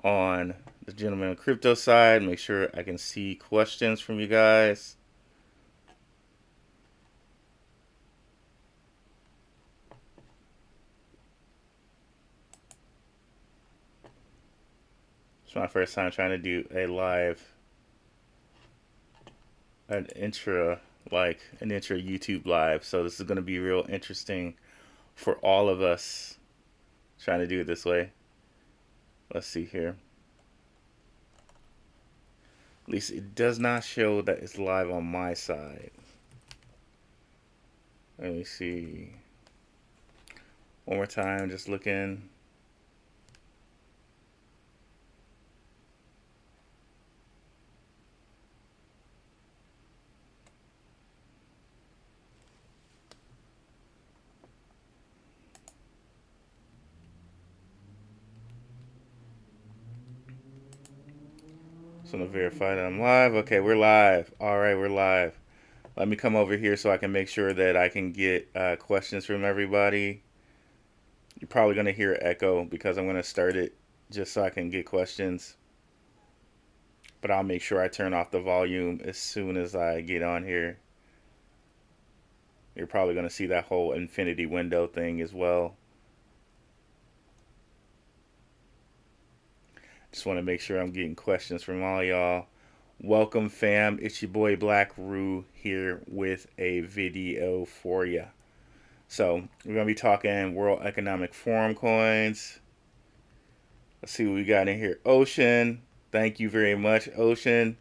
on the Gentleman on Crypto side. Make sure I can see questions from you guys. It's my first time trying to do a live, an intra, like an intra YouTube live. So this is going to be real interesting for all of us trying to do it this way. Let's see here. At least it does not show that it's live on my side. Let me see. One more time, just looking. Just want to verify that I'm live. Okay, we're live. All right, we're live. Let me come over here so I can make sure that I can get questions from everybody. You're probably going to hear an echo because I'm going to start it just so I can get questions. But I'll make sure I turn off the volume as soon as I get on here. You're probably going to see that whole infinity window thing as well. Just want to make sure I'm getting questions from all y'all. Welcome, fam. It's your boy Blackrue here with a video for you. So we're going to be talking World Economic Forum coins. Let's see what we got in here. Ocean. Thank you very much, Ocean.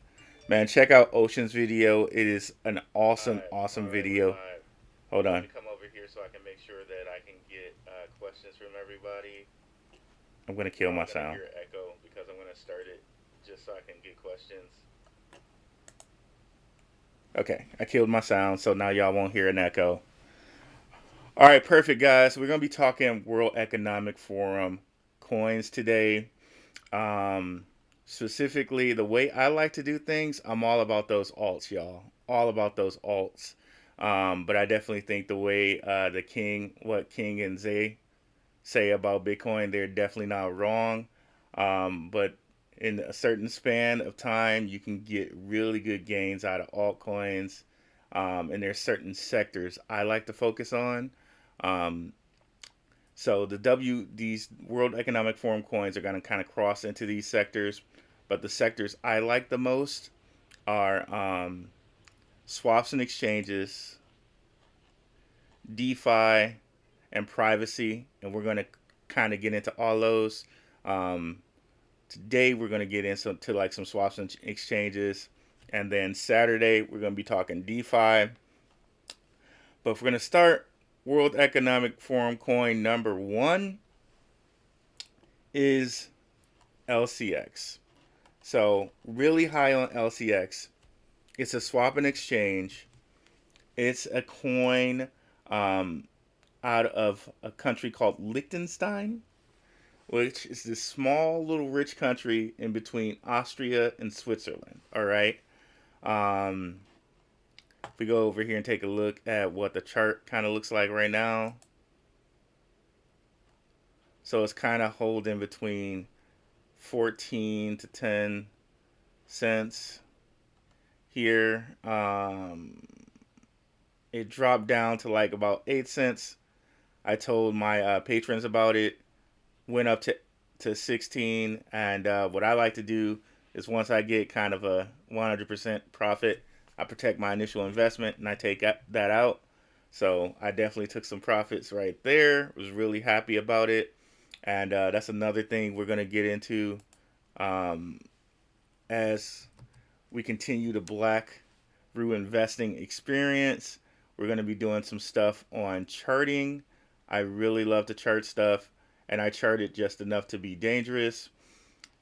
Man, check out Ocean's video. It is an awesome video. Hold on. Let me come over here so I can make sure that I can get questions from everybody. I'm going to kill my sound. Hear echo because I'm going to start it just so I can get questions. Okay, I killed my sound, so now y'all won't hear an echo. All right, perfect, guys. We're going to be talking World Economic Forum coins today. Specifically, the way I like to do things, I'm all about those alts, y'all. All about those alts. But I definitely think the way what King and Zay say about Bitcoin, they're definitely not wrong. But in a certain span of time, you can get really good gains out of altcoins. And there's certain sectors I like to focus on. So these World Economic Forum coins are going to kind of cross into these sectors. But the sectors I like the most are swaps and exchanges, DeFi, and privacy. And we're going to kind of get into all those. Today we're going to get into like some swaps and exchanges. And then Saturday we're going to be talking DeFi. But if we're going to start, World Economic Forum coin number 1 is LCX. So really high on LCX. It's a swap and exchange. It's a coin out of a country called Liechtenstein, which is this small little rich country in between Austria and Switzerland. All right. If we go over here and take a look at what the chart kind of looks like right now. So it's kind of holding between 14 to 10 cents here. It dropped down to like about 8 cents. I told my patrons about it. Went up to 16. And what I like to do is once I get kind of a 100% profit, I protect my initial investment and I take that out. So I definitely took some profits right there. Was really happy about it. And that's another thing we're going to get into as we continue the Blackrue investing experience. We're going to be doing some stuff on charting. I really love to chart stuff. And I chart it just enough to be dangerous.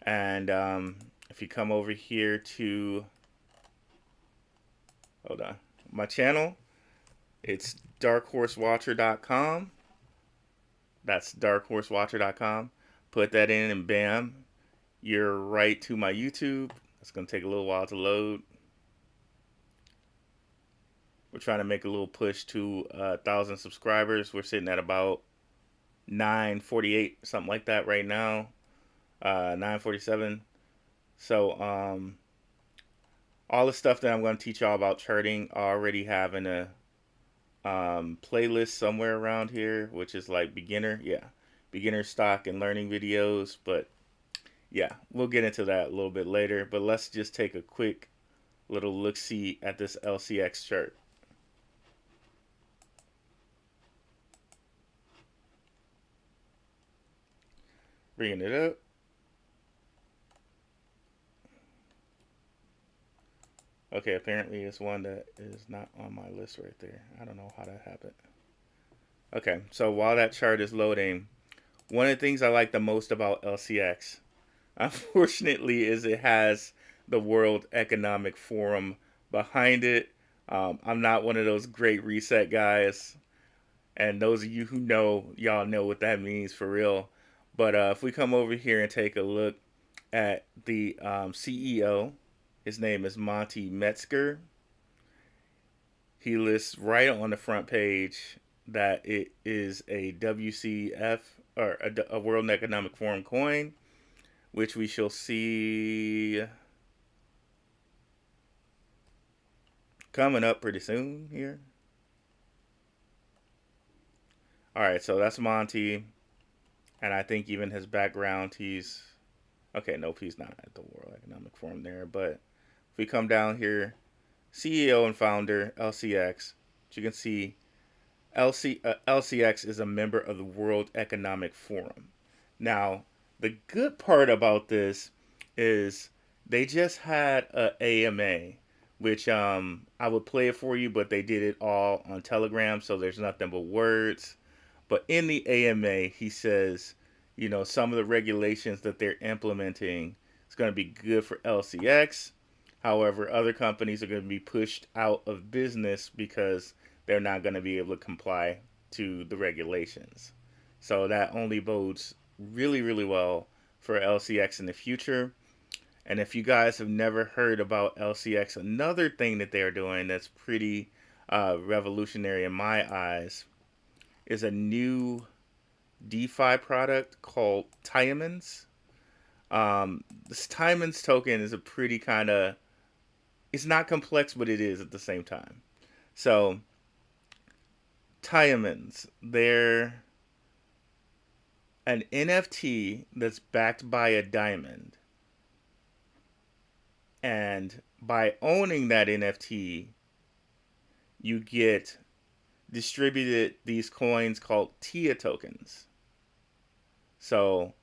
And if you come over here to hold on, my channel, it's darkhorsewatcher.com. That's darkhorsewatcher.com. Put that in and bam, you're right to my YouTube. It's going to take a little while to load. We're trying to make a little push to 1,000 subscribers. We're sitting at about 948, something like that right now. 9:47. So all the stuff that I'm going to teach y'all about charting, I already have in a playlist somewhere around here, which is like beginner, yeah, beginner stock and learning videos. But yeah, we'll get into that a little bit later. But let's just take a quick little look see at this LCX chart. Bringing it up. Okay, apparently it's one that is not on my list right there. I don't know how that happened. Okay, so while that chart is loading, one of the things I like the most about LCX, unfortunately, is it has the World Economic Forum behind it. I'm not one of those great reset guys, and those of you who know, y'all know what that means for real. But if we come over here and take a look at the CEO, his name is Monty Metzger. He lists right on the front page that it is a WCF or a World Economic Forum coin, which we shall see coming up pretty soon here. All right, so that's Monty, and I think even his background, he's okay. Nope, he's not at the World Economic Forum there. But if we come down here, CEO and founder LCX, you can see LCX is a member of the World Economic Forum. Now, the good part about this is they just had a AMA, which I would play it for you, but they did it all on Telegram, so there's nothing but words. But in the AMA, he says, you know, some of the regulations that they're implementing is going to be good for LCX. However, other companies are going to be pushed out of business because they're not going to be able to comply to the regulations. So that only bodes really, really well for LCX in the future. And if you guys have never heard about LCX, another thing that they're doing that's pretty revolutionary in my eyes is a new DeFi product called Diamonds. This Diamonds token is a pretty kind of, it's not complex, but it is at the same time. So Diamonds, they're an NFT that's backed by a diamond. And by owning that NFT, you get distributed these coins called TIA tokens. So,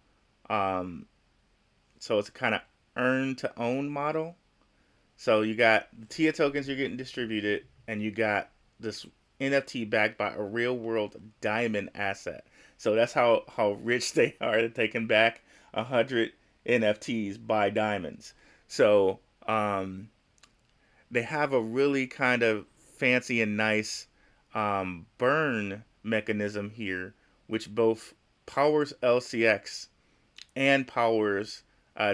so it's a kind of earn to own model. So you got the TIA tokens you're getting distributed, and you got this NFT backed by a real world diamond asset. So that's how rich they are that they can back 100 NFTs by diamonds. So they have a really kind of fancy and nice burn mechanism here, which both powers LCX and powers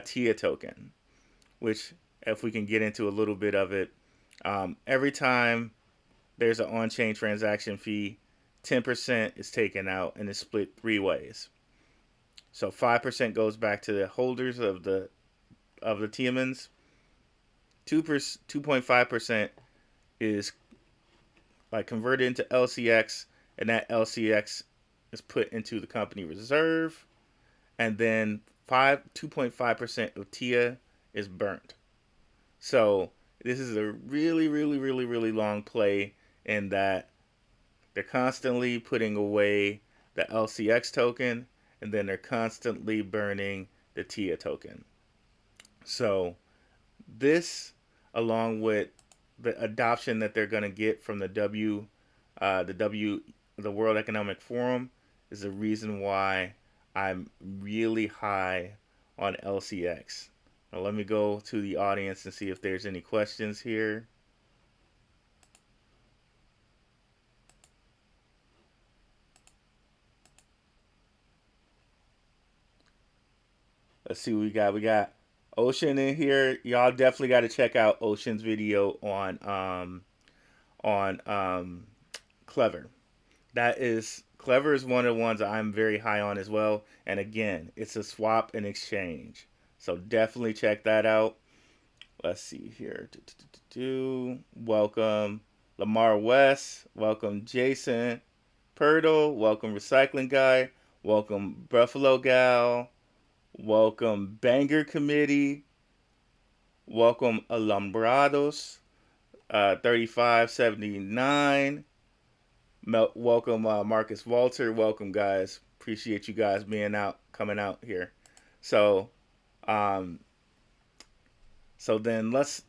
TIA token, which if we can get into a little bit of it, every time there's an on-chain transaction fee, 10% is taken out and is split three ways. So 5% goes back to the holders of the Tiamans. 2.5% is like converted into LCX, and that LCX is put into the company reserve, and then 2.5% of TIA is burnt. So this is a really, really, really, really long play in that they're constantly putting away the LCX token, and then they're constantly burning the TIA token. So this, along with the adoption that they're going to get from the World Economic Forum, is the reason why I'm really high on LCX. Now let me go to the audience and see if there's any questions here. Let's see what we got. We got Ocean in here. Y'all definitely got to check out Ocean's video on Clever. that is Clever is one of the ones I'm very high on as well. And again, it's a swap and exchange. So definitely check that out. Let's see here. Welcome Lamar West. Welcome Jason Purtle. Welcome Recycling Guy. Welcome Buffalo Gal. Welcome Banger Committee. Welcome Alumbrados. 3579. Welcome Marcus Walter. Welcome guys. Appreciate you guys being out, coming out here. So, um, so then let's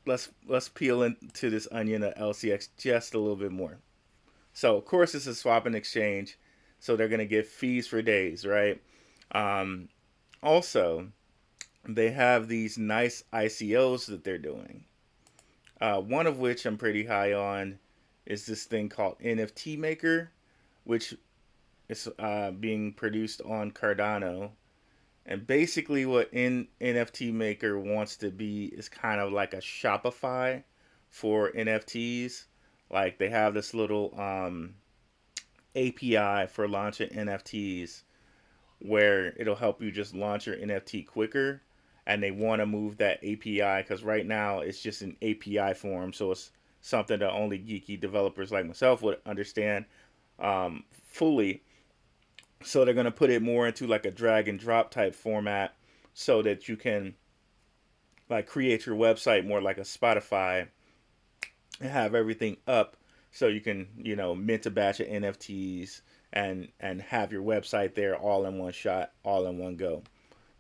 peel into this onion of LCX just a little bit more. So of course it's a swap and exchange, so they're gonna get fees for days, right? Um, Also, they have these nice ICOs that they're doing. One of which I'm pretty high on is this thing called NFT Maker, which is being produced on Cardano. And basically, what NFT Maker wants to be is kind of like a Shopify for NFTs. Like they have this little API for launching NFTs where it'll help you just launch your NFT quicker. And they want to move that API because right now it's just an API form. So it's something that only geeky developers like myself would understand fully. So they're going to put it more into like a drag and drop type format so that you can like create your website more like a Spotify and have everything up so you can, mint a batch of NFTs and have your website there all in one shot, all in one go.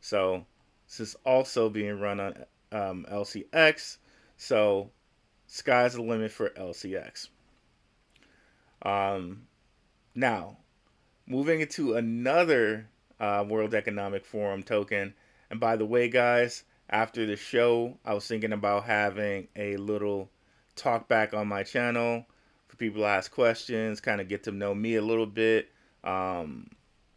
So this is also being run on LCX. So sky's the limit for LCX. Now, moving into another World Economic Forum token. And by the way, guys, after the show, I was thinking about having a little talk back on my channel for people to ask questions, kind of get to know me a little bit,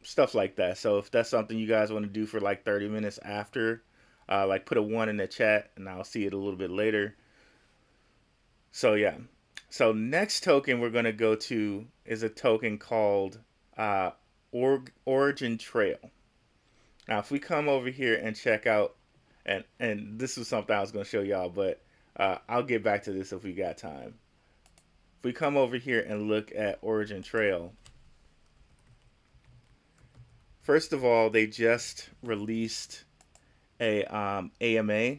stuff like that. So if that's something you guys want to do for like 30 minutes after, like put a 1 in the chat and I'll see it a little bit later. So yeah. So next token we're going to go to is a token called Origin Trail. Now, if we come over here and check out, and this is something I was going to show y'all, but I'll get back to this if we got time. If we come over here and look at Origin Trail, first of all, they just released a AMA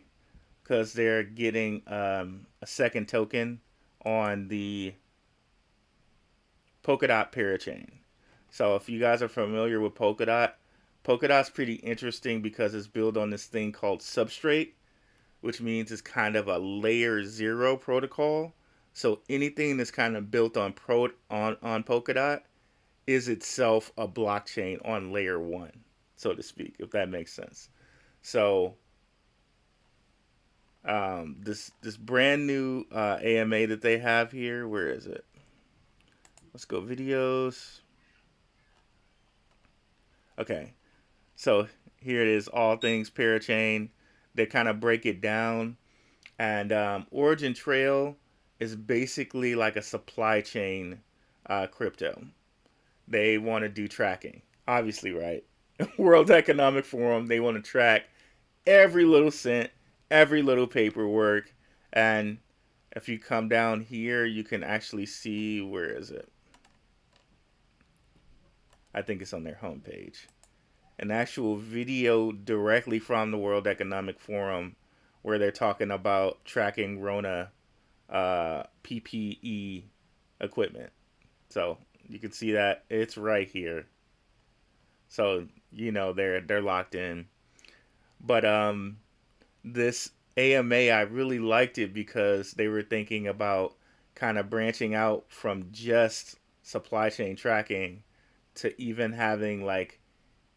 because they're getting a second token on the Polkadot parachain. So if you guys are familiar with Polkadot's pretty interesting because it's built on this thing called Substrate, which means it's kind of a layer 0 protocol. So anything that's kind of built on Polkadot is itself a blockchain on layer 1, so to speak, if that makes sense. So this brand new AMA that they have here, where is it? Let's go videos. Okay, so here it is, all things parachain. They kind of break it down, and Origin Trail is basically like a supply chain crypto. They want to do tracking, obviously, right? World Economic Forum, they want to track every little cent, every little paperwork, and if you come down here, you can actually see, where is it? I think it's on their homepage. An actual video directly from the World Economic Forum where they're talking about tracking Rona PPE equipment. So you can see that it's right here. So they're locked in. But this AMA, I really liked it because they were thinking about kind of branching out from just supply chain tracking to even having like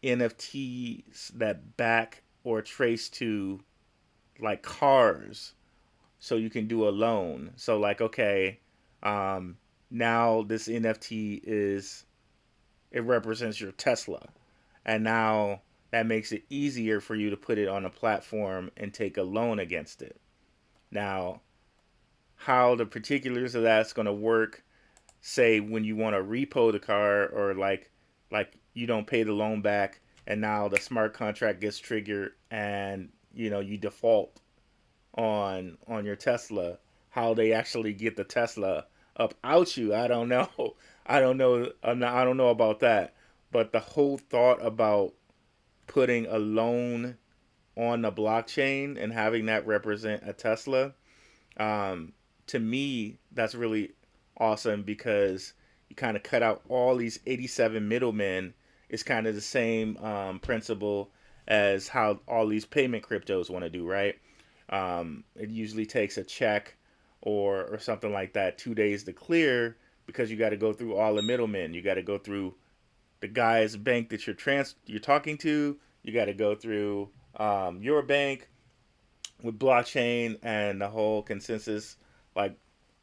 NFTs that back or trace to like cars, so you can do a loan. So like, okay, now this NFT it represents your Tesla, and now that makes it easier for you to put it on a platform and take a loan against it. Now, how the particulars of that's going to work, say when you want to repo the car, or like you don't pay the loan back, and now the smart contract gets triggered, and you default on your Tesla. How they actually get the Tesla up out you, I don't know. I don't know. I don't know about that. But the whole thought about putting a loan on the blockchain and having that represent a Tesla, um, to me, that's really awesome, because you kind of cut out all these 87 middlemen. It's kind of the same principle as how all these payment cryptos want to do, right? It usually takes a check or something like that 2 days to clear, because you got to go through all the middlemen. You got to go through the guy's bank that you're talking to. You got to go through your bank with blockchain and the whole consensus like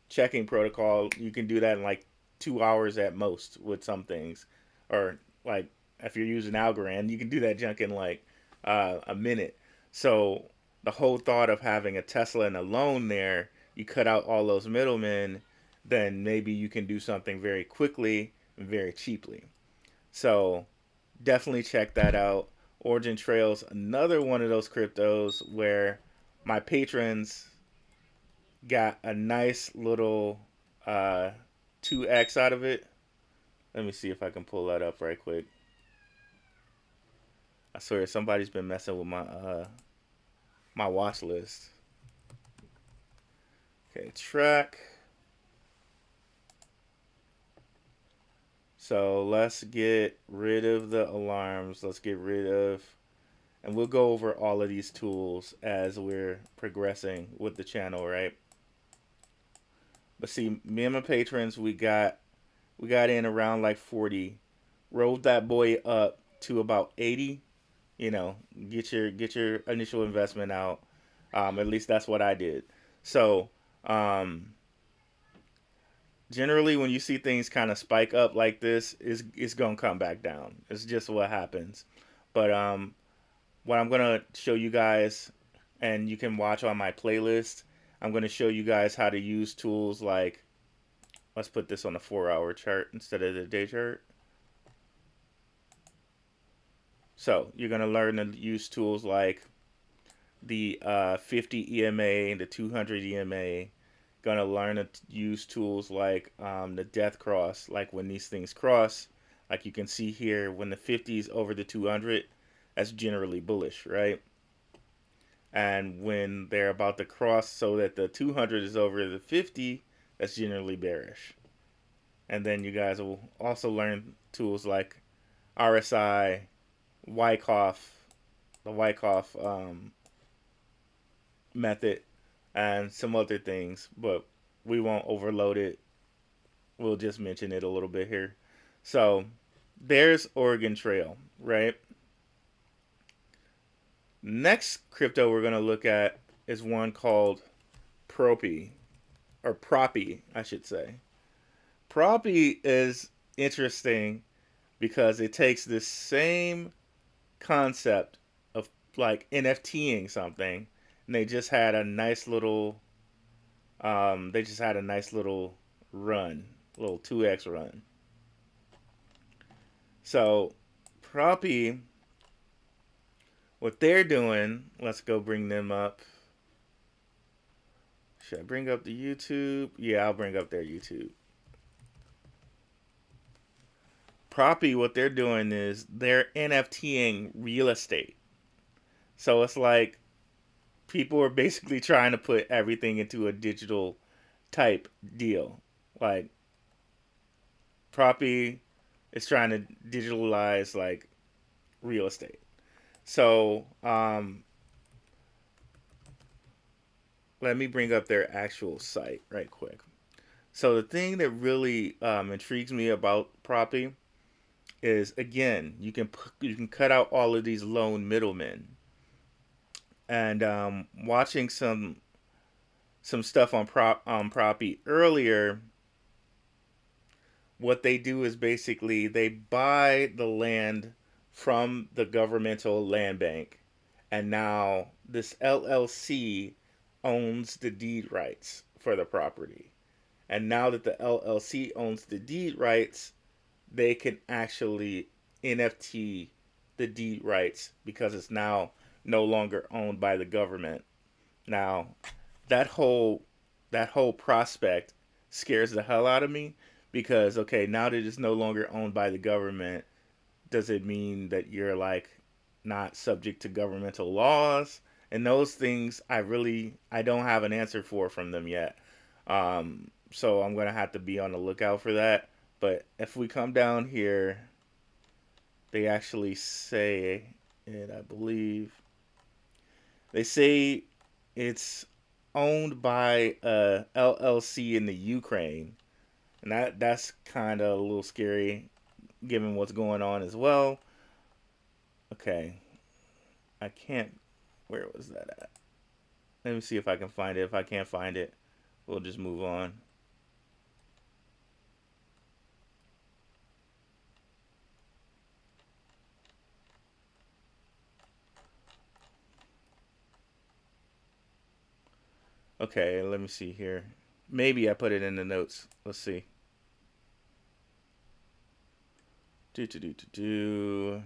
checking protocol. You can do that in like 2 hours at most with some things, or like if you're using Algorand, you can do that junk in like a minute. So the whole thought of having a Tesla and a loan there, you cut out all those middlemen, then maybe you can do something very quickly and very cheaply. So definitely check that out. Origin Trails, another one of those cryptos where my patrons got a nice little uh, 2x out of it. Let me see if I can pull that up right quick. I swear somebody's been messing with my watch list. Okay, track. So let's get rid of the alarms. Let's get rid of, and we'll go over all of these tools as we're progressing with the channel, right? But see, me and my patrons, we got in around like 40, rolled that boy up to about 80. Get your initial investment out. At least that's what I did. So um, generally, when you see things kind of spike up like this, it's gonna come back down. It's just what happens. But what I'm gonna show you guys, and you can watch on my playlist, I'm gonna show you guys how to use tools like, let's put this on the 4-hour chart instead of the day chart. So you're gonna learn to use tools like the 50 EMA and the 200 EMA. Gonna learn to use tools like the death cross, like when these things cross, like you can see here, when the 50 is over the 200, that's generally bullish, right? And when they're about to cross so that the 200 is over the 50, that's generally bearish. And then you guys will also learn tools like RSI, Wyckoff, the Wyckoff method, and some other things, but we won't overload it. We'll just mention it a little bit here. So there's Oregon Trail, right? Next crypto we're going to look at is one called Propy, or Propy, I should say. Propy is interesting because it takes this same concept of like NFTing something, and they just had a nice little run, little 2x run. So Propy, what they're doing, let's go bring them up. Should I bring up the YouTube? Yeah, I'll bring up their YouTube. Propy, what they're doing is they're NFTing real estate. So it's like people are basically trying to put everything into a digital type deal. Like Propy is trying to digitalize like real estate. So let me bring up their actual site right quick. So the thing that really intrigues me about Propy is, again, you can cut out all of these lone middlemen. And watching some stuff on Propy earlier, what they do is basically they buy the land from the governmental land bank, and now this LLC owns the deed rights for the property. And now that the LLC owns the deed rights, they can actually NFT the deed rights because it's now no longer owned by the government. Now, that whole that whole prospect scares the hell out of me because okay, now that it's no longer owned by the government, does it mean that you're like not subject to governmental laws? And those things I don't have an answer for from them yet. So I'm gonna have to be on the lookout for that. But if we come down here, they actually say it. I believe they say it's owned by a LLC in the Ukraine, and that's kind of a little scary given what's going on as well. Okay, I can't. Where was that at? Let me see if I can find it. If I can't find it, we'll just move on. Okay, let me see here. Maybe I put it in the notes. Let's see. Do do do do do.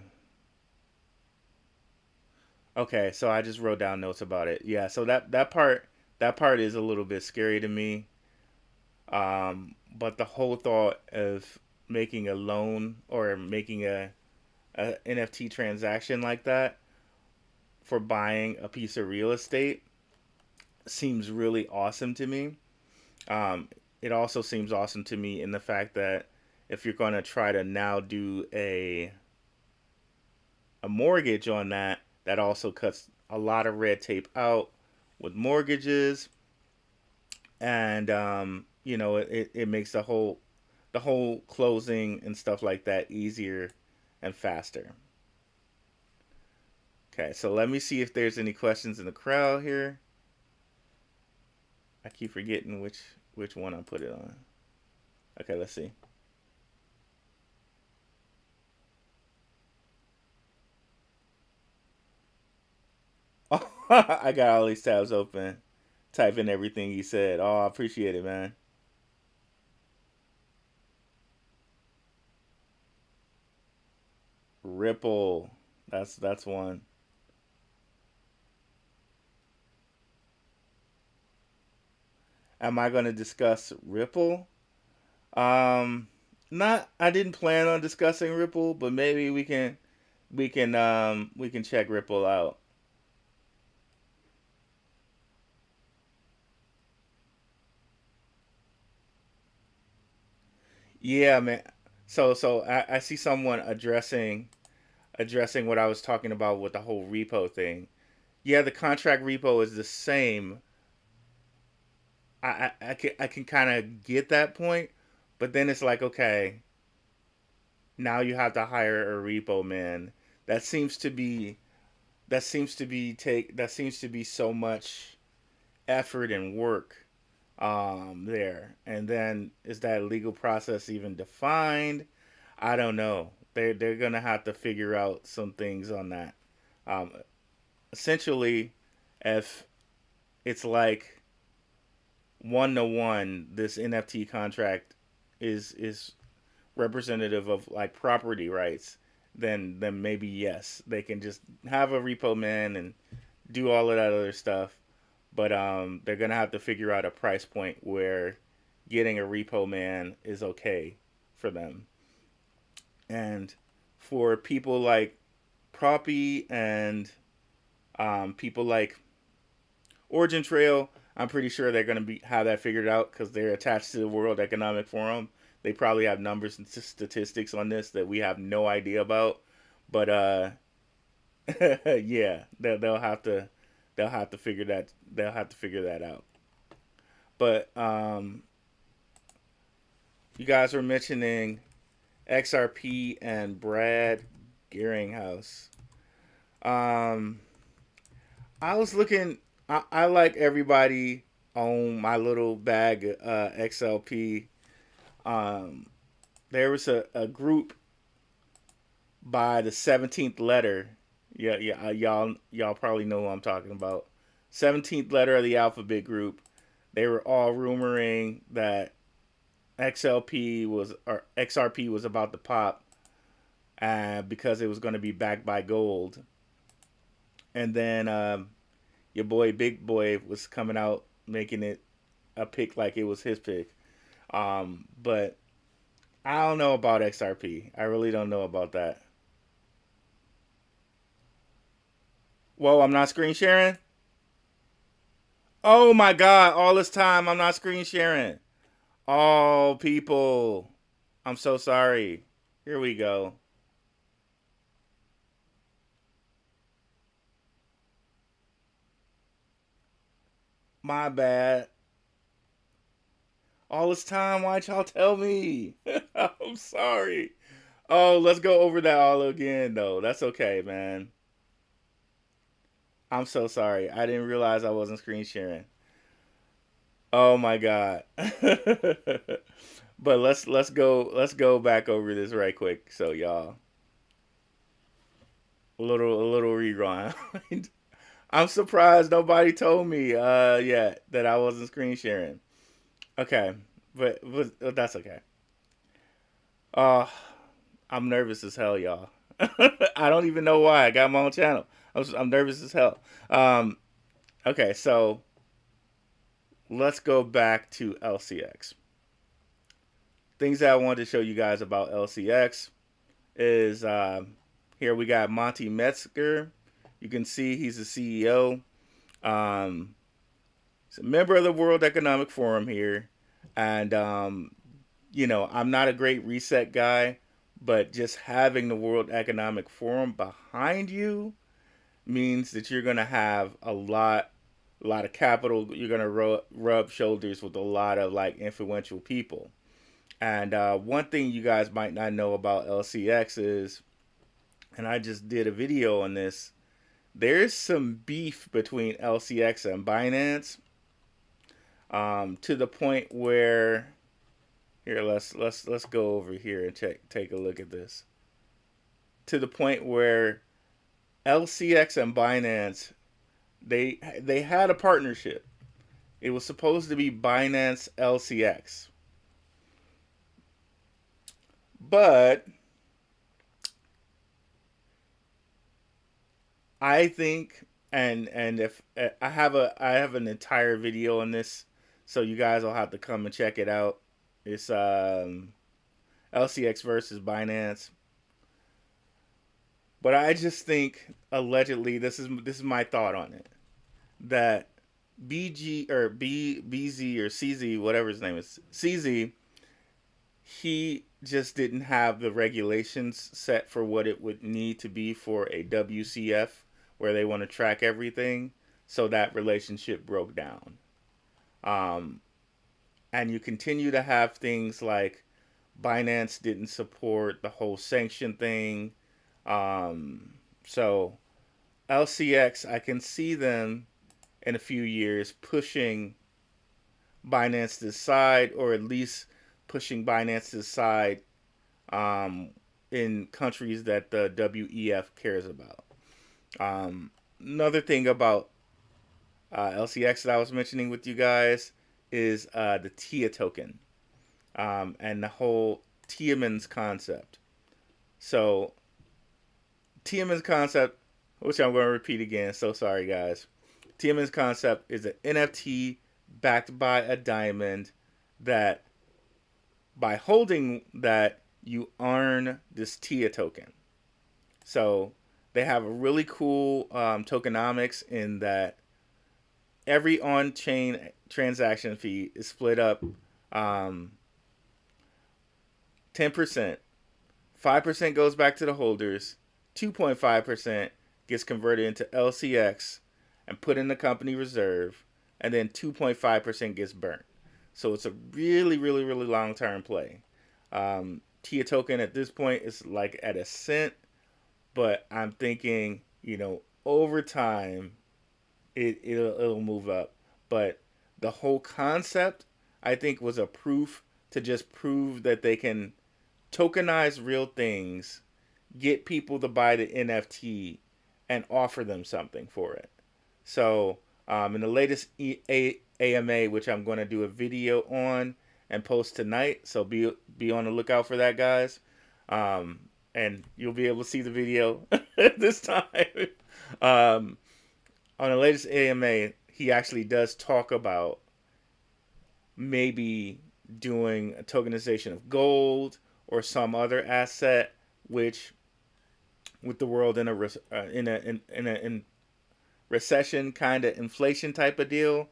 Okay, so I just wrote down notes about it. Yeah, so that part is a little bit scary to me. But the whole thought of making a loan or making a NFT transaction like that for buying a piece of real estate seems really awesome to me. Um, it also seems awesome to me in the fact that if you're going to try to now do a mortgage on that, that also cuts a lot of red tape out with mortgages, and it makes the whole closing and stuff like that easier and faster. Okay, so let me see if there's any questions in the crowd here. I keep forgetting which one I put it on. Okay, let's see. Oh, I got all these tabs open, typing everything he said. Oh, I appreciate it, man. Ripple, that's one. Am I going to discuss Ripple? Um, not. I didn't plan on discussing Ripple, but maybe we can check Ripple out. Yeah, man. So I see someone addressing what I was talking about with the whole repo thing. Yeah, the contract repo is the same. I can kind of get that point, but then it's like okay, now you have to hire a repo man. That seems to be that seems to be so much effort and work there. And then is that legal process even defined? I don't know. They're gonna have to figure out some things on that. Um, Essentially, if it's like 1 to 1, this NFT contract is representative of like property rights, then maybe yes, they can just have a repo man and do all of that other stuff. But they're gonna have to figure out a price point where getting a repo man is okay for them. And for people like Propy and people like Origin Trail, I'm pretty sure they're gonna be have that figured out because they're attached to the World Economic Forum. They probably have numbers and statistics on this that we have no idea about. But yeah, they'll have to figure that out. But you guys were mentioning XRP and Brad Geringhouse. Um, I was looking. I like everybody on my little bag of XLP. Um, there was a group by the 17th letter. Yeah, yeah, y'all probably know who I'm talking about. 17th letter of the alphabet group. They were all rumoring that XRP was about to pop, because it was going to be backed by gold, and then your boy Big Boy was coming out making it a pick like it was his pick. But I don't know about XRP. I really don't know about that. Whoa, I'm not screen sharing? Oh my god, all this time I'm not screen sharing. Oh, people. I'm so sorry. Here we go. My bad. All this time, why'd y'all tell me? I'm sorry. Oh, let's go over that all again, though. That's okay, man. I'm so sorry. I didn't realize I wasn't screen sharing. Oh my god. But let's go back over this right quick. So y'all, a little rewind. I'm surprised nobody told me yet that I wasn't screen sharing. Okay, but that's okay. Uh I'm nervous as hell, y'all. I don't even know why. I got my own channel. I'm nervous as hell. Um okay, so let's go back to LCX. Things that I wanted to show you guys about LCX is here we got Monty Metzger. You can see he's the CEO. Um, he's a member of the World Economic Forum here, and I'm not a great reset guy, but just having the World Economic Forum behind you means that you're gonna have a lot of capital. You're gonna rub shoulders with a lot of like influential people. And one thing you guys might not know about LCX is, and I just did a video on this, there's some beef between LCX and Binance, to the point where here let's go over here and take a look at this. To the point where LCX and Binance, they had a partnership. It was supposed to be Binance LCX, but I think, and if I have an entire video on this, so you guys will have to come and check it out. It's LCX versus Binance, but I just think allegedly this is my thought on it, that BG or BZ or CZ, whatever his name is, CZ, he just didn't have the regulations set for what it would need to be for a WCF where they want to track everything. So that relationship broke down. Um, and you continue to have things like Binance didn't support the whole sanction thing. So LCX, I can see them in a few years pushing Binance to the side, or at least pushing Binance to the side, um, in countries that the WEF cares about. Another thing about LCX that I was mentioning with you guys is the TIA token, and the whole Tiamon's concept. So, Tiamon's concept, which I'm going to repeat again, so sorry guys. Tiamon's concept is an NFT backed by a diamond that by holding that, you earn this TIA token. So they have a really cool tokenomics in that every on-chain transaction fee is split up, 10%. 5% goes back to the holders. 2.5% gets converted into LCX and put in the company reserve. And then 2.5% gets burnt. So it's a really, really, really long-term play. TIA token at this point is like at a cent, but I'm thinking, over time, it'll move up. But the whole concept, I think, was a proof to just prove that they can tokenize real things, get people to buy the NFT, and offer them something for it. So, in the latest AMA, which I'm going to do a video on, and post tonight. So be on the lookout for that, guys. And you'll be able to see the video this time. um, on the latest AMA, he actually does talk about maybe doing a tokenization of gold or some other asset, which with the world in a recession kind of inflation type of deal,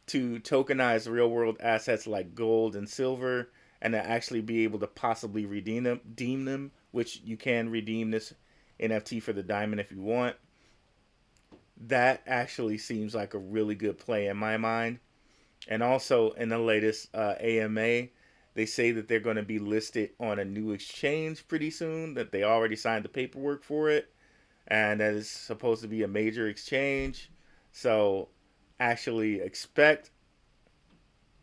to tokenize real world assets like gold and silver, and to actually be able to possibly redeem them, which you can redeem this NFT for the diamond if you want. That actually seems like a really good play in my mind. And also in the latest AMA, they say that they're going to be listed on a new exchange pretty soon, that they already signed the paperwork for it, and that is supposed to be a major exchange. So actually expect,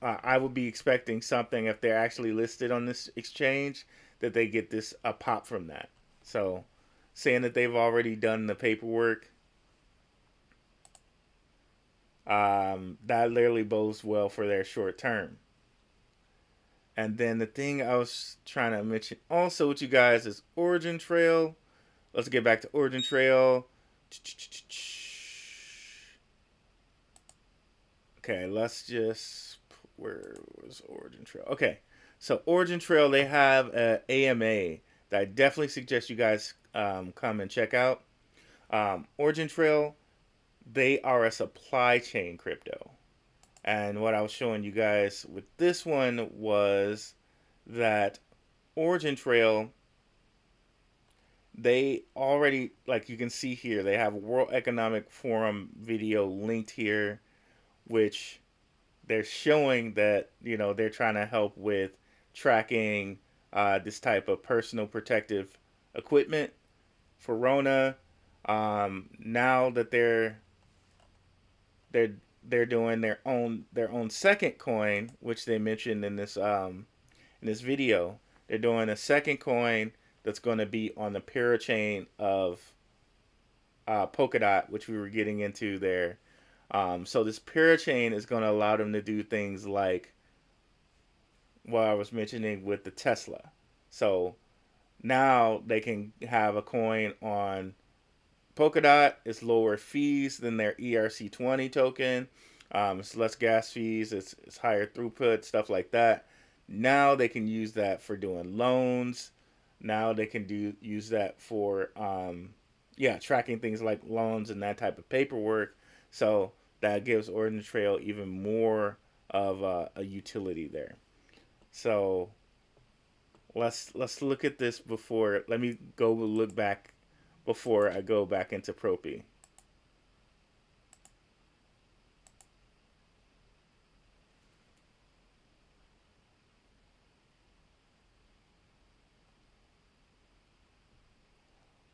I would be expecting something if they're actually listed on this exchange, that they get this a pop from that. So saying that they've already done the paperwork, that literally bodes well for their short term. And then the thing I was trying to mention also with you guys is Origin Trail. Let's get back to Origin Trail. Okay, let's just, where was Origin Trail? Okay, so Origin Trail, they have a AMA that I definitely suggest you guys come and check out. Origin Trail, they are a supply chain crypto. And what I was showing you guys with this one was that Origin Trail, they already, like you can see here, they have a World Economic Forum video linked here, which they're showing that, they're trying to help with tracking this type of personal protective equipment for Rona. Now that they're doing their own second coin, which they mentioned in this video. They're doing a second coin that's going to be on the parachain of Polkadot, which we were getting into there. So this parachain is going to allow them to do things like what I was mentioning with the Tesla. So now they can have a coin on Polkadot. It's lower fees than their ERC20 token. It's less gas fees. It's higher throughput, stuff like that. Now they can use that for doing loans. Now they can use that for tracking things like loans and that type of paperwork. So that gives Origin Trail even more of a utility there. So let's look at this before. Let me go look back before I go back into Propy.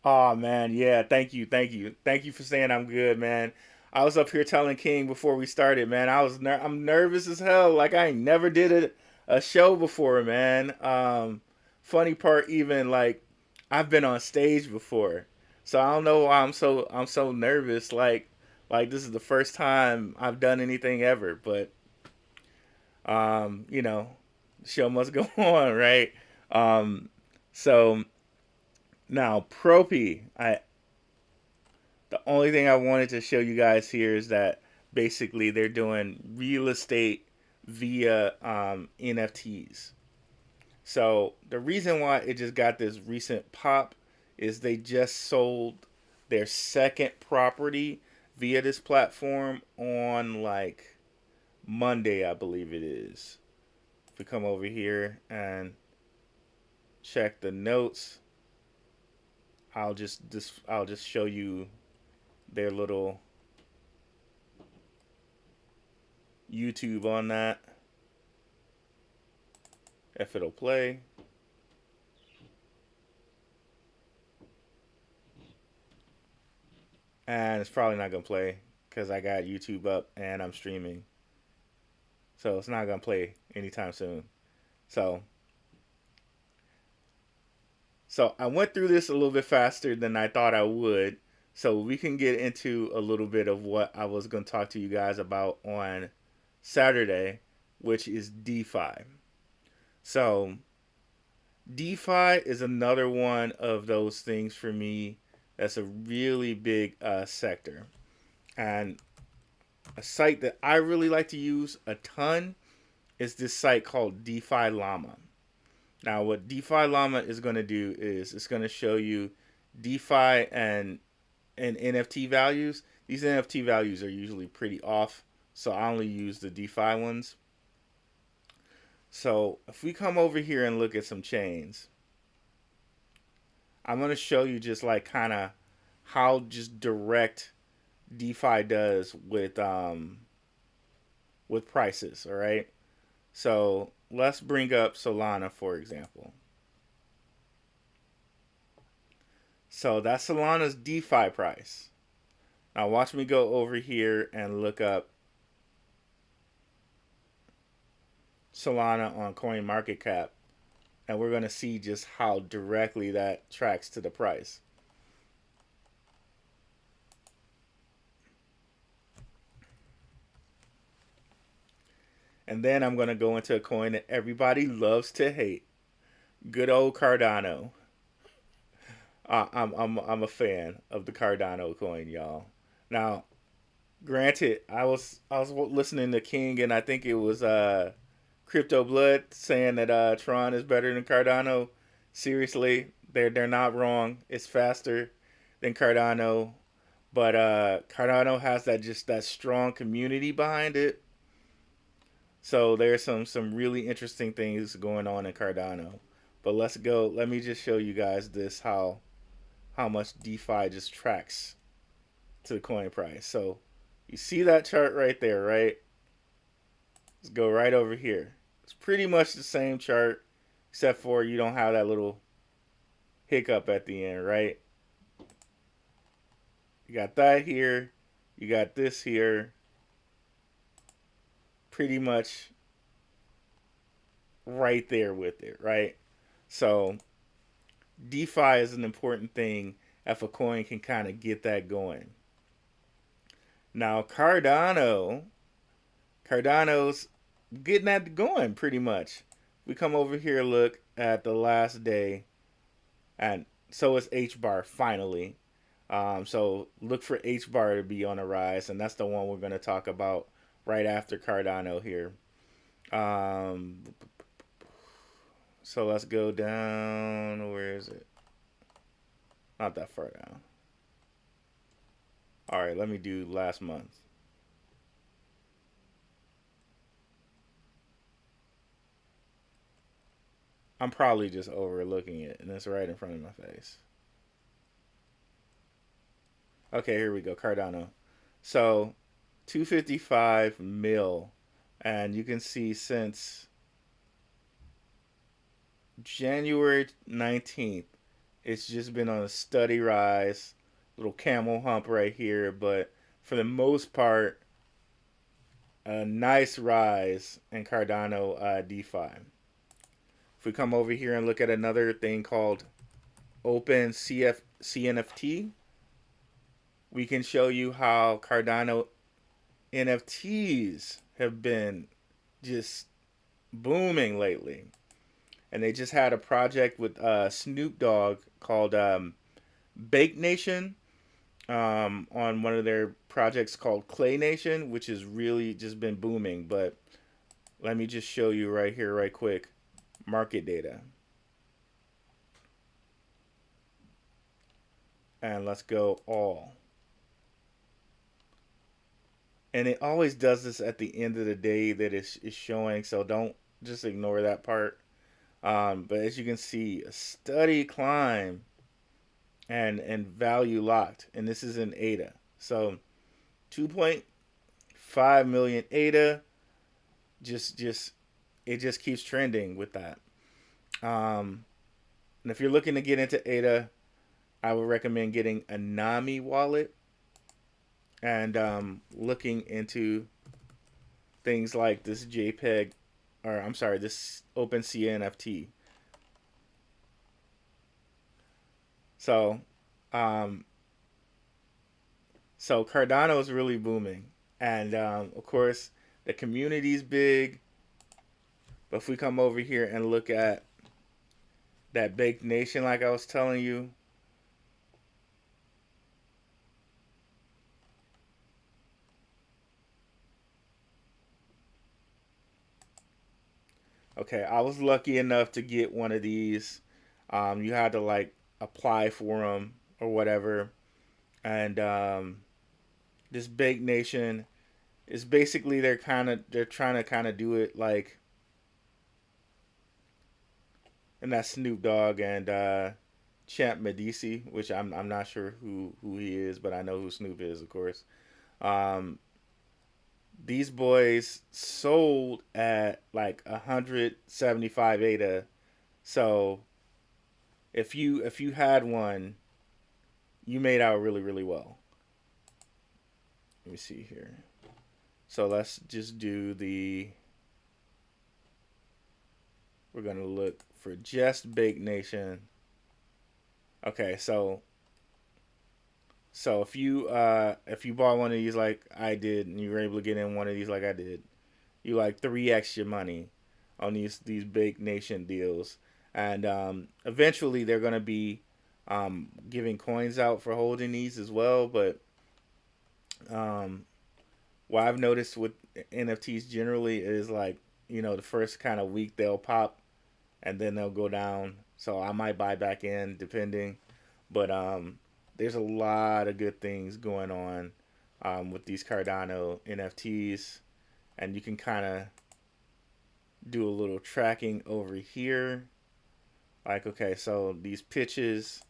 Oh man, yeah, thank you for saying I'm good, man. I was up here telling King before we started, man. I'm nervous as hell. Like I ain't never did a show before, man. Funny part, even like I've been on stage before, so I don't know why I'm so nervous. Like this is the first time I've done anything ever, but the show must go on, right? Um, so now Propy, the only thing I wanted to show you guys here is that basically they're doing real estate via NFTs. So the reason why it just got this recent pop is they just sold their second property via this platform on like Monday, I believe it is. If we come over here and check the notes, I'll just show you their little YouTube on that, if it'll play. And it's probably not gonna play because I got YouTube up and I'm streaming, so it's not gonna play anytime soon. So so I went through this a little bit faster than I thought I would, so we can get into a little bit of what I was going to talk to you guys about on Saturday, which is DeFi. So DeFi is another one of those things for me that's a really big sector. And a site that I really like to use a ton is this site called DeFi Llama. Now, what DeFi Llama is going to do is it's going to show you DeFi and NFT values. These NFT values are usually pretty off, so I only use the DeFi ones. So if we come over here and look at some chains, I'm going to show you just like kind of how just direct DeFi does with prices. All right. So let's bring up Solana for example. So that's Solana's DeFi price. Now watch me go over here and look up Solana on CoinMarketCap, and we're going to see just how directly that tracks to the price. And then I'm going to go into a coin that everybody loves to hate. Good old Cardano. I'm a fan of the Cardano coin, y'all. Now, granted, I was listening to King, and I think it was Crypto Blood saying that Tron is better than Cardano. Seriously, they're not wrong. It's faster than Cardano, but Cardano has that strong community behind it. So there's some really interesting things going on in Cardano. But let's go. Let me just show you guys this how much DeFi just tracks to the coin price. So you see that chart right there, right? Let's go right over here. It's pretty much the same chart, except for you don't have that little hiccup at the end, right? You got that here. You got this here. Pretty much right there with it, right? So DeFi is an important thing if a coin can kind of get that going. Now Cardano's getting that going pretty much. We come over here, look at the last day, and so is H bar finally. So look for H bar to be on a rise, and that's the one we're going to talk about right after Cardano here. Um, so let's go down. Where is it? Not that far down. All right, let me do last month. I'm probably just overlooking it, and it's right in front of my face. Okay, here we go. Cardano. So 255 mil, and you can see since January 19th, it's just been on a steady rise. Little camel hump right here, but for the most part, a nice rise in Cardano DeFi. If we come over here and look at another thing called Open CNFT, we can show you how Cardano NFTs have been just booming lately. And they just had a project with Snoop Dogg called Bake Nation on one of their projects called Clay Nation, which has really just been booming. But let me just show you right here, right quick, market data. And let's go all. And it always does this at the end of the day that it's showing, so don't just ignore that part. But as you can see, a steady climb and value locked, and this is in ADA. So 2.5 million ADA, just it just keeps trending with that. And if you're looking to get into ADA, I would recommend getting a Nami wallet and looking into things like this JPEG, or I'm sorry, this OpenSea NFT. So, um, so Cardano is really booming, and of course the community's big. But if we come over here and look at that baked nation, like I was telling you, okay, I was lucky enough to get one of these. You had to like apply for them or whatever, and this baked nation is basically they're trying to kind of do it like and that's Snoop Dogg and Champ Medici, which I'm not sure who he is, but I know who Snoop is, of course. Um, these boys sold at like 175 ADA. So if you had one, you made out really well. Let me see here. So let's just do the. We're gonna look for just Bake Nation. Okay, so if you bought one of these like I did and you were able to get in one of these like I did, you like 3x your money on these big nation deals, and eventually they're gonna be giving coins out for holding these as well. But um, what I've noticed with NFTs generally is like the first kind of week they'll pop and then they'll go down. So I might buy back in depending, but there's a lot of good things going on with these Cardano NFTs, and you can kind of do a little tracking over here. Like, okay, so these pitches.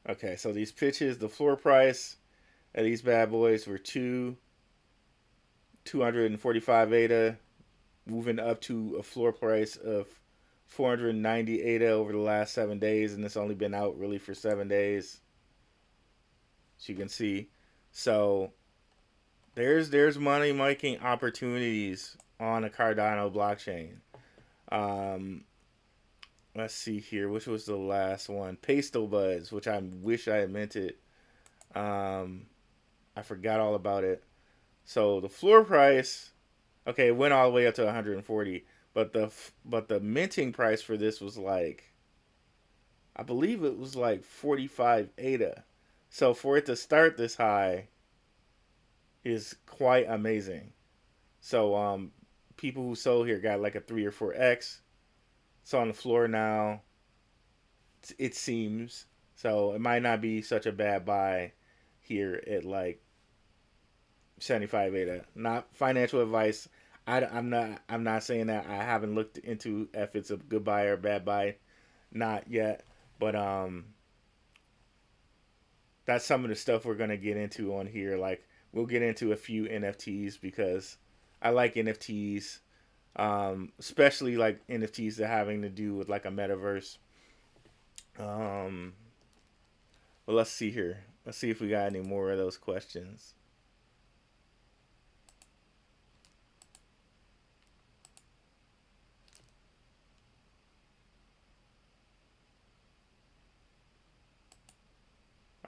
Okay, so these pitches, the floor price of these bad boys were 245 ADA, moving up to a floor price of 490 ADA over the last 7 days, and it's only been out really for 7 days. As you can see, so there's money making opportunities on a Cardano blockchain. Um, let's see here, which was the last one? Pastel Buds, which I wish I had minted. Um, I forgot all about it. So the floor price, okay, it went all the way up to 140, but the minting price for this was like, I believe it was like 45 ADA. So for it to start this high is quite amazing. So people who sold here got like a 3 or 4x. It's on the floor now. It seems so. It might not be such a bad buy here at like 75 ADA. Not financial advice. I'm not saying that. I haven't looked into if it's a good buy or a bad buy. Not yet. But that's some of the stuff we're gonna get into on here. Like we'll get into a few NFTs because I like NFTs, especially like NFTs that having to do with like a metaverse. Um, but let's see here. Let's see if we got any more of those questions.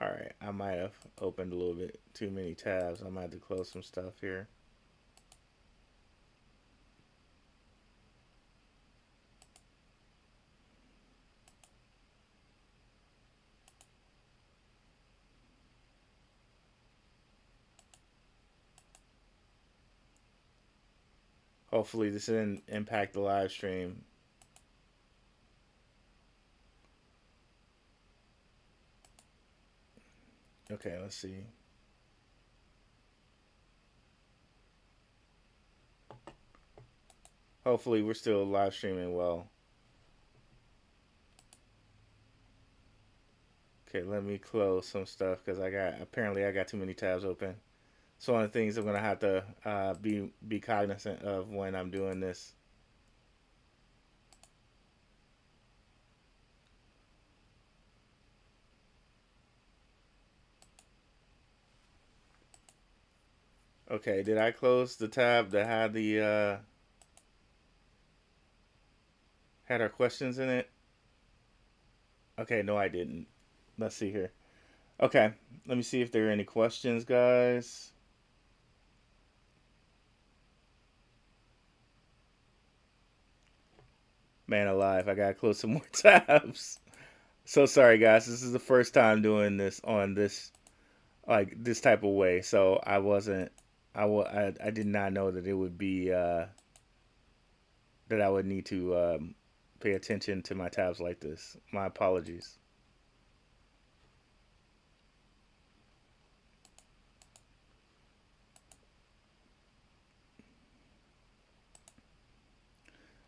All right, I might have opened a little bit too many tabs. I might have to close some stuff here. Hopefully, this didn't impact the live stream. Okay, let's see. Hopefully, we're still live streaming well. Okay, let me close some stuff because I got too many tabs open. It's one of the things I'm gonna have to be cognizant of when I'm doing this. Okay, did I close the tab that had the had our questions in it? Okay, no, I didn't. Let's see here. Okay, let me see if there are any questions, guys. Man alive, I gotta close some more tabs. So sorry, guys. This is the first time doing this on this like this type of way. So I wasn't. I did not know that it would be that I would need to pay attention to my tabs like this. My apologies.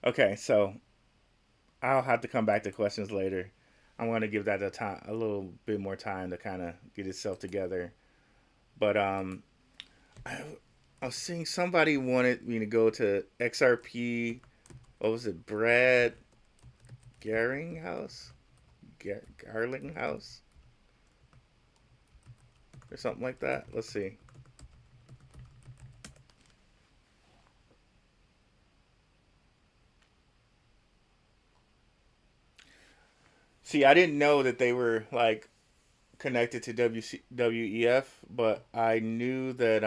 Okay, so I'll have to come back to questions later. I'm gonna give that a little bit more time to kind of get itself together. But I, I was seeing somebody wanted me to go to XRP. What was it, Brad Garing Garling House, or something like that. Let's see. See, I didn't know that they were like connected to WEF, but I knew that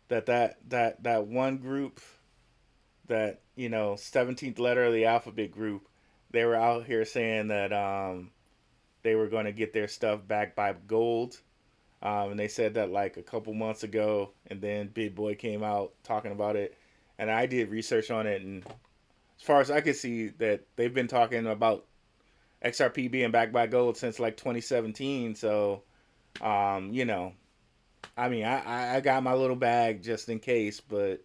that one group, that 17th letter of the alphabet group, they were out here saying that they were going to get their stuff back by gold. And they said that like a couple months ago, and then Big Boy came out talking about it, and I did research on it, and as far as I could see, that they've been talking about XRP being backed by gold since like 2017. So, um, you know, I mean, I got my little bag just in case, but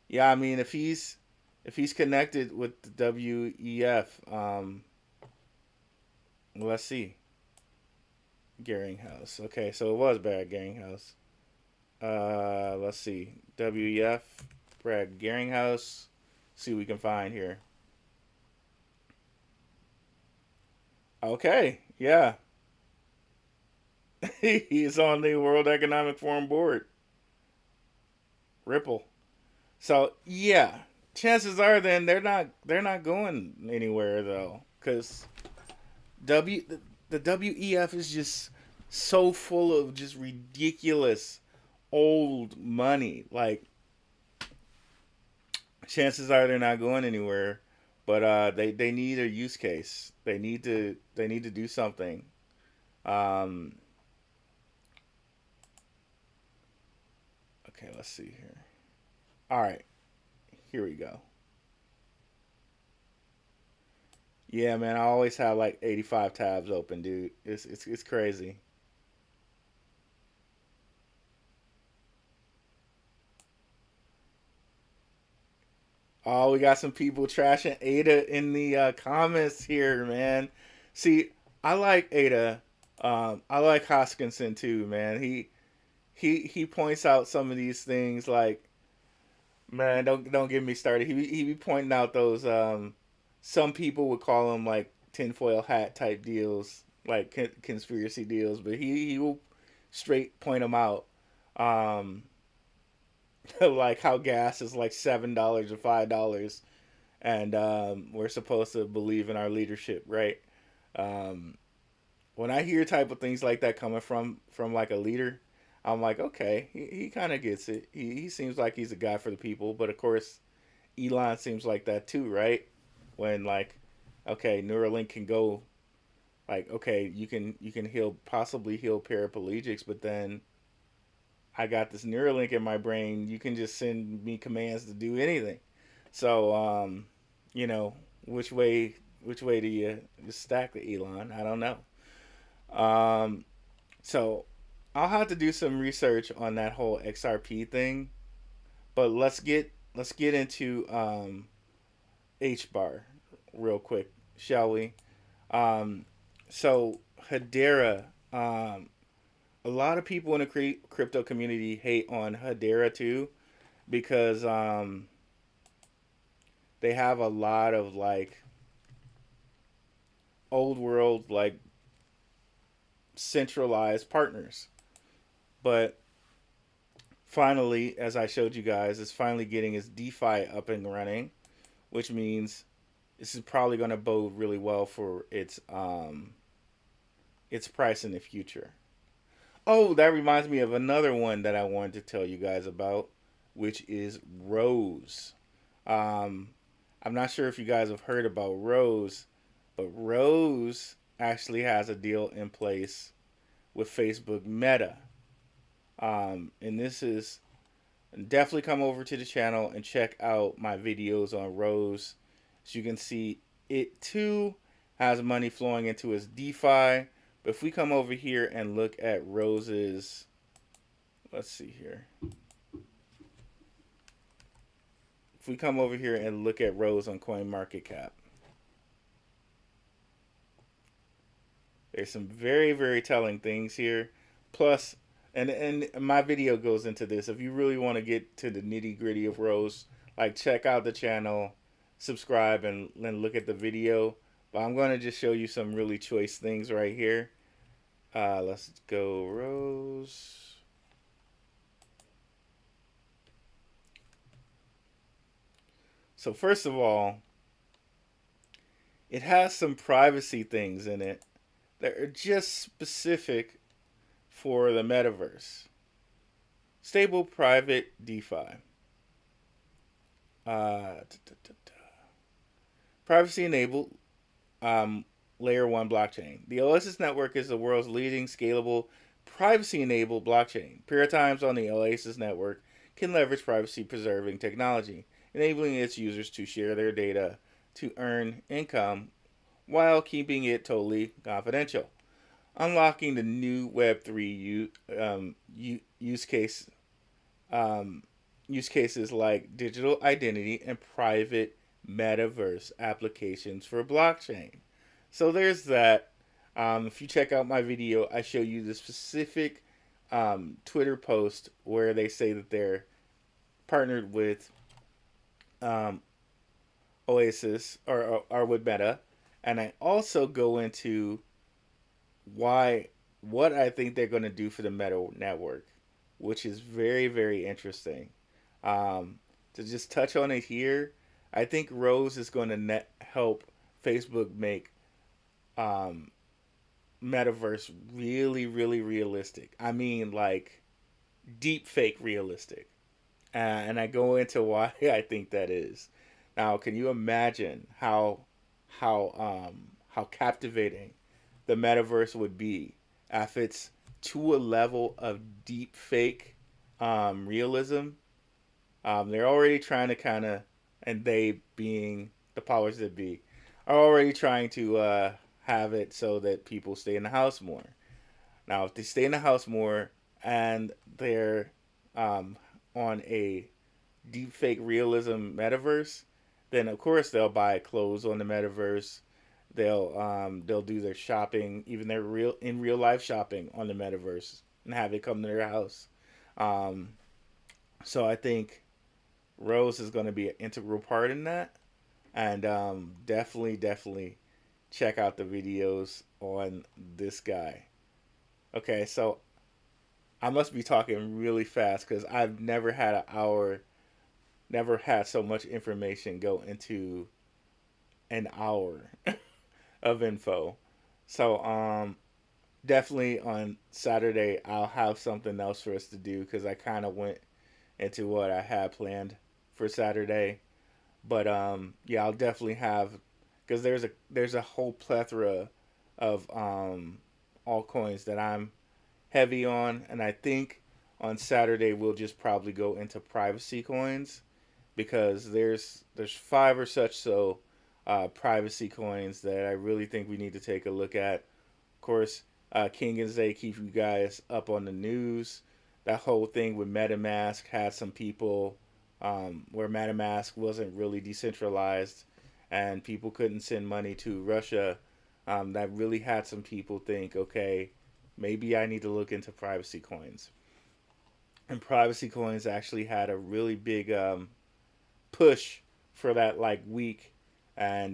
yeah, I mean, if he's connected with the WEF, well, let's see, Garinghouse. Okay, so it was Brad Garinghouse. Let's see, WEF, Brad Garinghouse. See what we can find here. Okay, yeah, he's on the World Economic Forum board. Ripple. So yeah, chances are then they're not going anywhere though, because W the WEF is just so full of just ridiculous old money. Like chances are they're not going anywhere, but they need a use case. They need to do something. Um, okay, let's see here. All right, here we go. Yeah, man, I always have like 85 tabs open, dude. It's crazy. Oh, we got some people trashing Ada in the comments here, man. See, I like Ada. I like Hoskinson too, man. He points out some of these things like, man, don't get me started. He be pointing out those some people would call them like tinfoil hat type deals, like conspiracy deals, but he will straight point them out. Um, like how gas is like $7 or $5, and we're supposed to believe in our leadership, right? Um, when I hear type of things like that coming from like a leader, I'm like, okay, he kind of gets it. He seems like he's a guy for the people, but of course, Elon seems like that too, right? When like, okay, Neuralink can go, like, okay, you can possibly heal paraplegics, but then I got this Neuralink in my brain. You can just send me commands to do anything. So, you know, which way which way do you stack the Elon? I don't know. Um, so I'll have to do some research on that whole XRP thing. But let's get into H bar real quick, shall we? Um, so Hedera, a lot of people in the crypto community hate on Hedera too, because they have a lot of like old world like centralized partners. But finally, as I showed you guys, is finally getting its DeFi up and running, which means this is probably going to bode really well for its price in the future. Oh, that reminds me of another one that I wanted to tell you guys about, which is Rose. Um, I'm not sure if you guys have heard about Rose, but Rose actually has a deal in place with Facebook Meta. And this is definitely come over to the channel and check out my videos on Rose. As you can see, it too has money flowing into its DeFi. But if we come over here and look at Rose's, let's see here. If we come over here and look at Rose on CoinMarketCap, there's some very, very telling things here. Plus, and my video goes into this. If you really want to get to the nitty gritty of Rose, like check out the channel, subscribe, and look at the video. But I'm going to just show you some really choice things right here. Let's go Rose. So first of all, it has some privacy things in it that are just specific for the metaverse. Stable private DeFi. Privacy enabled layer 1 blockchain. The Oasis network is the world's leading scalable privacy enabled blockchain. Paradigms on the Oasis network can leverage privacy preserving technology, enabling its users to share their data to earn income while keeping it totally confidential. Unlocking the new Web3 use cases like digital identity and private metaverse applications for blockchain. So there's that. If you check out my video, I show you the specific Twitter post where they say that they're partnered with Oasis or with Meta, and I also go into what I think they're going to do for the Meta network, which is very, very interesting. To just touch on it here, I think Rose is going to help Facebook make metaverse really, really realistic. I mean, like deep fake realistic. And I go into why I think that is. Now, can you imagine how captivating the metaverse would be if it's to a level of deep fake realism? They're already trying to kind of, and they being the powers that be, are already trying to have it so that people stay in the house more. Now, if they stay in the house more and they're on a deepfake realism metaverse, then of course they'll buy clothes on the metaverse. They'll do their shopping, even their real life shopping on the metaverse, and have it come to their house. Um, so I think Rose is going to be an integral part in that, and definitely check out the videos on this guy. Okay, so I must be talking really fast because I've never had an hour, never had so much information go into an hour of info. So definitely on Saturday I'll have something else for us to do because I kind of went into what I had planned for Saturday. But yeah, I'll definitely have, because there's a whole plethora of altcoins that I'm heavy on, and I think on Saturday we'll just probably go into privacy coins because there's five or such privacy coins that I really think we need to take a look at. Of course, King and Zay keep you guys up on the news. That whole thing with MetaMask had some people where MetaMask wasn't really decentralized and people couldn't send money to Russia. That really had some people think, okay, maybe I need to look into privacy coins. And privacy coins actually had a really big push for that like week, and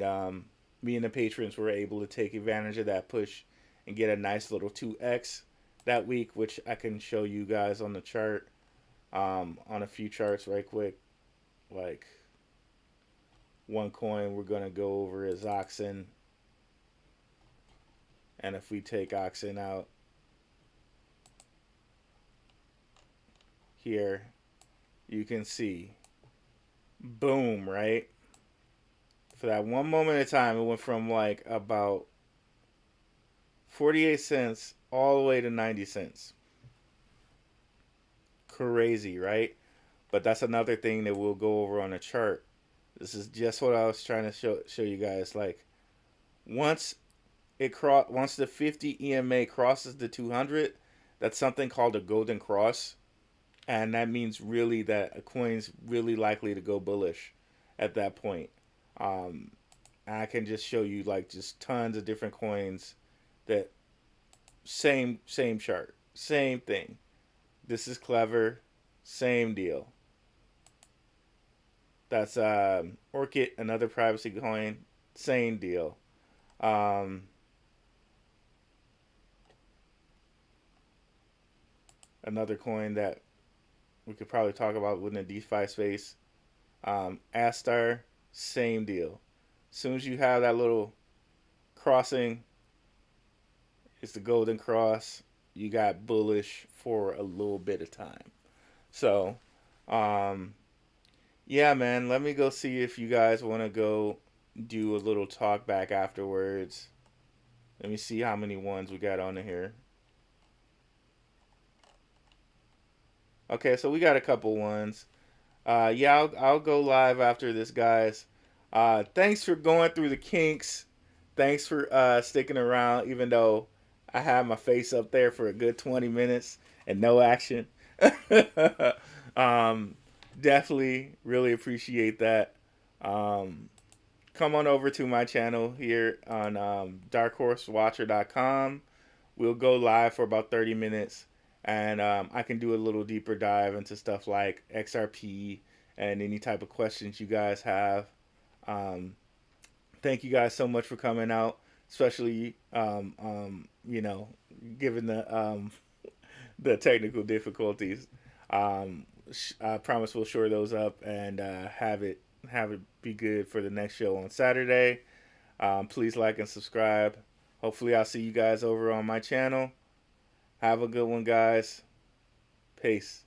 me and the patrons were able to take advantage of that push and get a nice little 2x that week, which I can show you guys on the chart. on a few charts right quick. Like one coin we're gonna go over is Oxen, and if we take Oxen out here, you can see, boom, right? For that one moment of time, it went from like about 48 cents all the way to 90 cents. Crazy, right? But that's another thing that we'll go over on a chart. This is just what I was trying to show you guys. Like once once the 50 EMA crosses the 200, that's something called a golden cross, and that means really that a coin's really likely to go bullish at that point. Um, I can just show you like just tons of different coins that same chart, same thing. This is clever, same deal. That's Orchid, another privacy coin, same deal. Um, Another coin that we could probably talk about within the DeFi space, Astar, same deal. As soon as you have that little crossing, it's the golden cross. You got bullish for a little bit of time. So, um, yeah, man, let me go see if you guys want to go do a little talk back afterwards. Let me see how many ones we got on here. Okay, so we got a couple ones. Yeah, I'll go live after this, guys. Thanks for going through the kinks. Thanks for sticking around, even though I had my face up there for a good 20 minutes and no action. um, Definitely really appreciate that. Come on over to my channel here on darkhorsewatcher.com. We'll go live for about 30 minutes, and I can do a little deeper dive into stuff like XRP and any type of questions you guys have. Um, Thank you guys so much for coming out, especially given the technical difficulties. I promise we'll shore those up and have it be good for the next show on Saturday. Please like and subscribe. Hopefully, I'll see you guys over on my channel. Have a good one, guys. Peace.